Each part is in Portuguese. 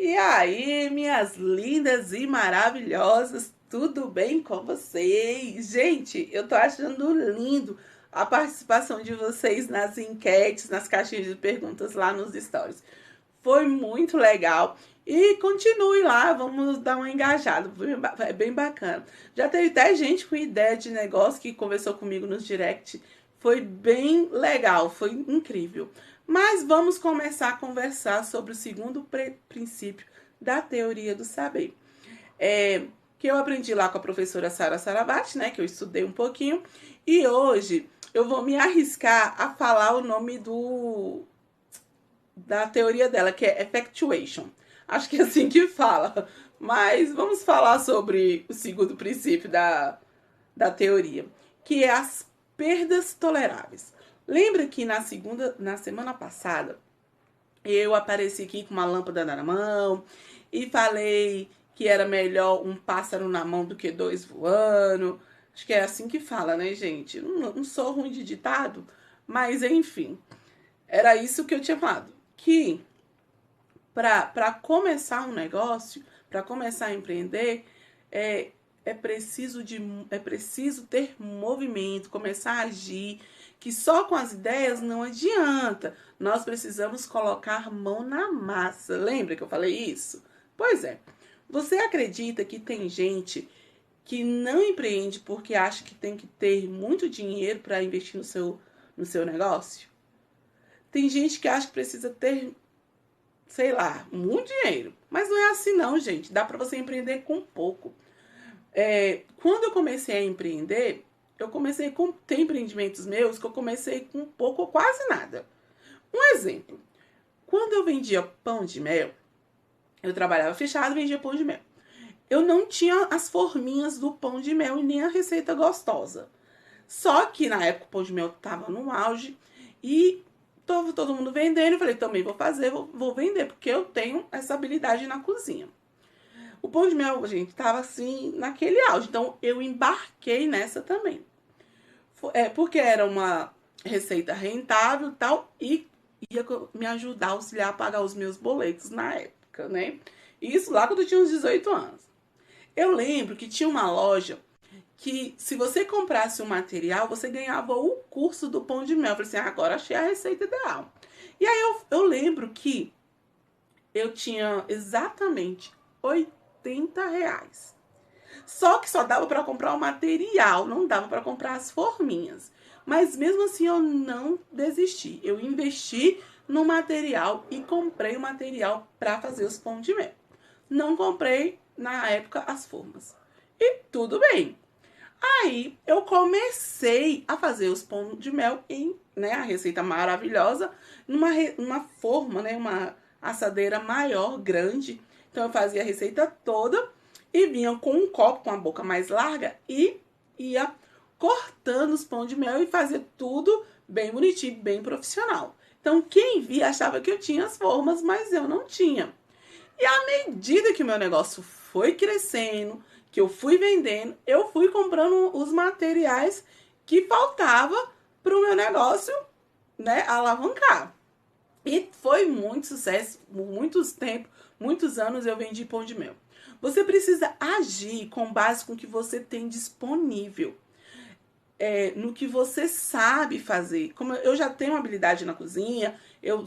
E aí, minhas lindas e maravilhosas, tudo bem com vocês? Gente, eu tô achando lindo a participação de vocês nas enquetes, nas caixinhas de perguntas lá nos stories. Foi muito legal. E continue lá, vamos dar uma engajada, é bem bacana. Já teve até gente com ideia de negócio que conversou comigo nos direct. Foi bem legal, foi incrível. Mas vamos começar a conversar sobre o segundo princípio da teoria do saber. Que eu aprendi lá com a professora Sara Saravati, né? Que eu estudei um pouquinho. E hoje eu vou me arriscar a falar o nome da teoria dela, que é effectuation. Acho que é assim que fala. Mas vamos falar sobre o segundo princípio da teoria, que é as perdas toleráveis. Lembra que na semana passada, eu apareci aqui com uma lâmpada na mão e falei que era melhor um pássaro na mão do que dois voando. Acho que é assim que fala, né, gente? Não sou ruim de ditado, mas enfim. Era isso que eu tinha falado. Que para começar um negócio, para começar a empreender, é preciso ter movimento, começar a agir, que só com as ideias não adianta. Nós precisamos colocar mão na massa. Lembra que eu falei isso? Pois é. Você acredita que tem gente que não empreende porque acha que tem que ter muito dinheiro para investir no seu negócio? Tem gente que acha que precisa ter, sei lá, muito dinheiro. Mas não é assim não, gente. Dá para você empreender com pouco. Quando eu comecei a empreender, tem empreendimentos meus que eu comecei com pouco ou quase nada. Um exemplo, quando eu vendia pão de mel, eu trabalhava fechado e vendia pão de mel. Eu não tinha as forminhas do pão de mel e nem a receita gostosa. Só que na época o pão de mel estava no auge e todo mundo vendendo. Eu falei, também vou fazer, vou vender, porque eu tenho essa habilidade na cozinha. O pão de mel, gente, tava assim, naquele auge. Então, eu embarquei nessa também. Porque era uma receita rentável e tal, e ia me ajudar, auxiliar a pagar os meus boletos na época, né? Isso lá quando eu tinha uns 18 anos. Eu lembro que tinha uma loja que, se você comprasse o material, você ganhava o curso do pão de mel. Eu falei assim, agora achei a receita ideal. E aí eu lembro que eu tinha exatamente R$ 80. Só que só dava para comprar o material, não dava para comprar as forminhas. Mas mesmo assim eu não desisti. Eu investi no material e comprei o material para fazer os pão de mel. Não comprei na época as formas. E tudo bem. Aí eu comecei a fazer os pão de mel né, a receita maravilhosa, numa forma, né, uma assadeira maior, grande. Então eu fazia a receita toda e vinha com um copo com a boca mais larga e ia cortando os pão de mel e fazia tudo bem bonitinho, bem profissional. Então quem via achava que eu tinha as formas, mas eu não tinha. E à medida que o meu negócio foi crescendo, que eu fui vendendo, eu fui comprando os materiais que faltava para o meu negócio, né, alavancar. E foi muito sucesso, muitos anos eu vendi pão de mel. Você precisa agir com base com o que você tem disponível. No que você sabe fazer. Como eu já tenho habilidade na cozinha, eu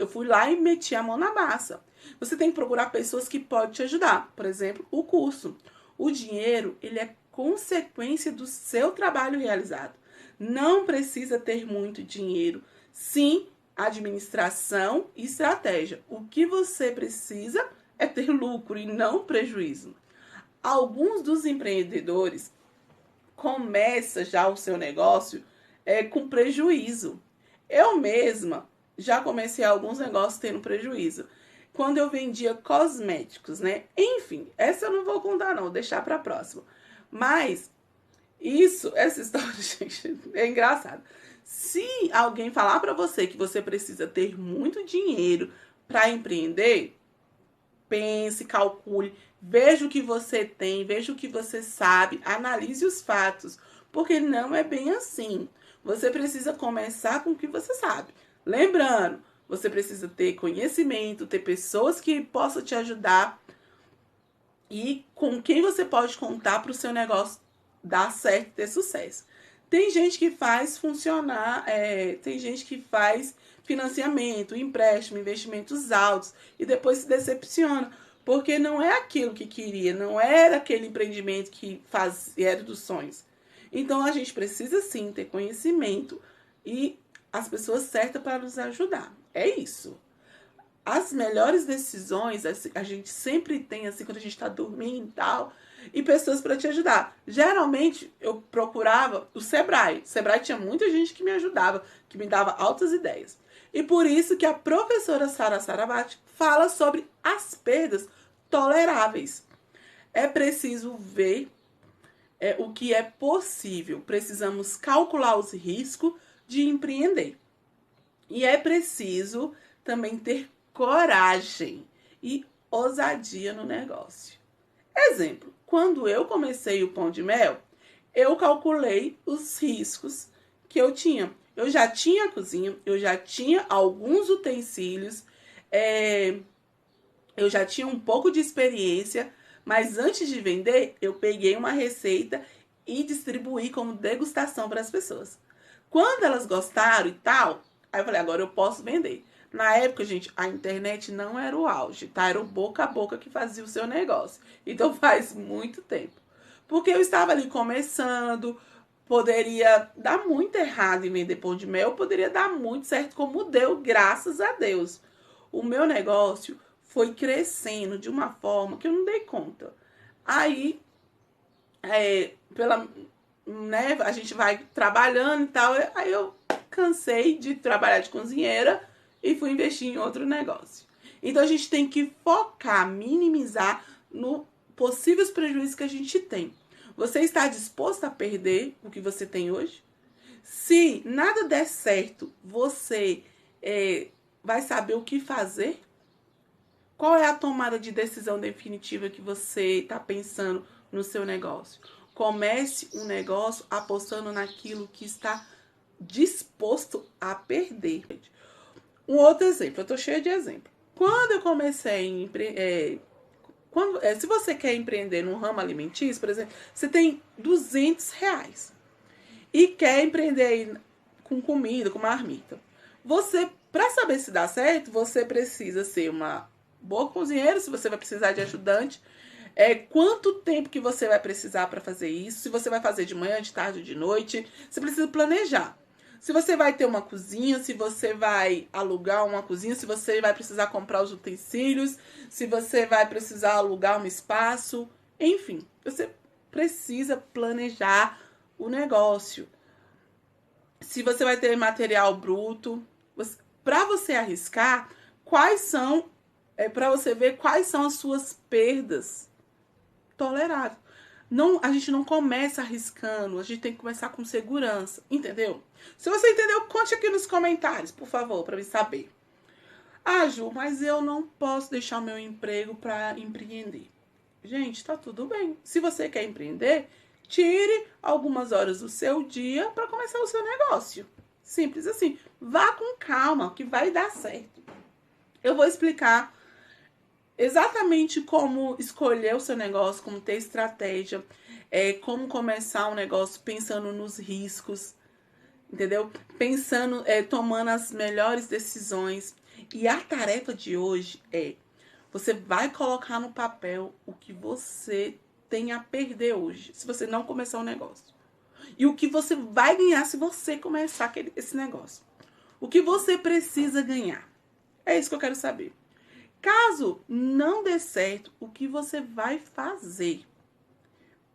fui lá e meti a mão na massa. Você tem que procurar pessoas que podem te ajudar. Por exemplo, o curso. O dinheiro, ele é consequência do seu trabalho realizado. Não precisa ter muito dinheiro. Sim, administração e estratégia. O que você precisa é ter lucro e não prejuízo. Alguns dos empreendedores começa já o seu negócio com prejuízo. Eu mesma já comecei alguns negócios tendo prejuízo. Quando eu vendia cosméticos, né? Enfim, essa eu não vou contar não, vou deixar para a próxima. Mas essa história, gente, é engraçada. Se alguém falar para você que você precisa ter muito dinheiro para empreender, pense, calcule, veja o que você tem, veja o que você sabe, analise os fatos, porque não é bem assim. Você precisa começar com o que você sabe. Lembrando, Você precisa ter conhecimento, ter pessoas que possam te ajudar e com quem você pode contar para o seu negócio dar certo e ter sucesso. Tem gente que faz funcionar, tem gente que faz financiamento, empréstimo, investimentos altos e depois se decepciona, porque não é aquilo que queria, não era aquele empreendimento que era dos sonhos. Então a gente precisa sim ter conhecimento e as pessoas certas para nos ajudar. É isso. As melhores decisões a gente sempre tem, assim, quando a gente tá dormindo e tal, e pessoas para te ajudar. Geralmente, eu procurava o Sebrae. O Sebrae tinha muita gente que me ajudava, que me dava altas ideias. E por isso que a professora Sara Sarabate fala sobre as perdas toleráveis. É preciso ver o que é possível. Precisamos calcular os riscos de empreender. E é preciso também ter coragem e ousadia no negócio. Exemplo, quando eu comecei o Pão de Mel, eu calculei os riscos que eu tinha. Eu já tinha a cozinha, eu já tinha alguns utensílios, eu já tinha um pouco de experiência, mas antes de vender, eu peguei uma receita e distribuí como degustação para as pessoas. Quando elas gostaram e tal, aí eu falei, agora eu posso vender. Na época, gente, a internet não era o auge, tá? Era o boca a boca que fazia o seu negócio. Então faz muito tempo. Porque eu estava ali começando, poderia dar muito errado em vender pão de mel, poderia dar muito certo, como deu, graças a Deus. O meu negócio foi crescendo de uma forma que eu não dei conta. Aí, né, a gente vai trabalhando e tal, aí eu cansei de trabalhar de cozinheira e fui investir em outro negócio. Então a gente tem que focar, minimizar no possíveis prejuízos que a gente tem. Você está disposto a perder o que você tem hoje? Se nada der certo, você vai saber o que fazer? Qual é a tomada de decisão definitiva que você está pensando no seu negócio? Comece um negócio apostando naquilo que está disposto a perder. Um outro exemplo, eu tô cheia de exemplo. Quando eu comecei se você quer empreender no ramo alimentício, por exemplo, você tem R$ 200 e quer empreender aí com comida, com marmita. Você, para saber se dá certo, você precisa ser uma boa cozinheira, se você vai precisar de ajudante, quanto tempo que você vai precisar para fazer isso, se você vai fazer de manhã, de tarde, de noite, você precisa planejar. Se você vai ter uma cozinha, se você vai alugar uma cozinha, se você vai precisar comprar os utensílios, se você vai precisar alugar um espaço, enfim, você precisa planejar o negócio. Se você vai ter material bruto, para você arriscar, para você ver quais são as suas perdas toleráveis. Não, a gente não começa arriscando, a gente tem que começar com segurança, entendeu? Se você entendeu, conte aqui nos comentários, por favor, para me saber. Ah, Ju, mas eu não posso deixar o meu emprego para empreender. Gente, tá tudo bem. Se você quer empreender, tire algumas horas do seu dia para começar o seu negócio. Simples assim. Vá com calma, que vai dar certo. Eu vou explicar exatamente como escolher o seu negócio, como ter estratégia, como começar um negócio pensando nos riscos, entendeu? Pensando, tomando as melhores decisões. E a tarefa de hoje você vai colocar no papel o que você tem a perder hoje, se você não começar um negócio. E o que você vai ganhar se você começar esse negócio. O que você precisa ganhar. É isso que eu quero saber. Caso não dê certo, o que você vai fazer?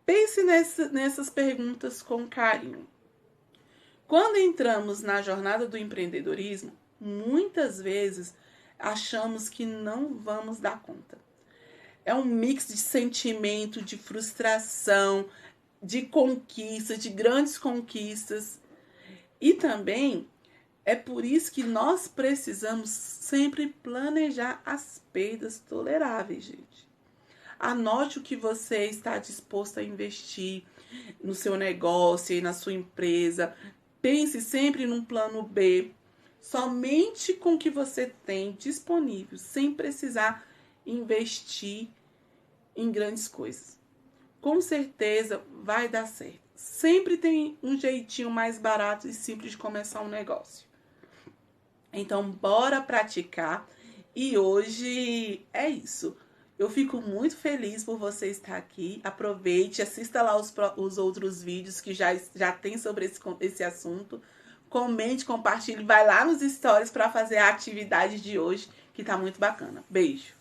Pense nessas perguntas com carinho. Quando entramos na jornada do empreendedorismo, muitas vezes achamos que não vamos dar conta. É um mix de sentimento, de frustração, de conquistas, de grandes conquistas. E também é por isso que nós precisamos sempre planejar as perdas toleráveis, gente. Anote o que você está disposto a investir no seu negócio e na sua empresa. Pense sempre num plano B. somente com o que você tem disponível, sem precisar investir em grandes coisas. Com certeza vai dar certo. Sempre tem um jeitinho mais barato e simples de começar um negócio. Então, bora praticar. E hoje é isso. Eu fico muito feliz por você estar aqui. Aproveite, assista lá os outros vídeos que já tem sobre esse assunto. Comente, compartilhe, vai lá nos stories para fazer a atividade de hoje, que tá muito bacana. Beijo!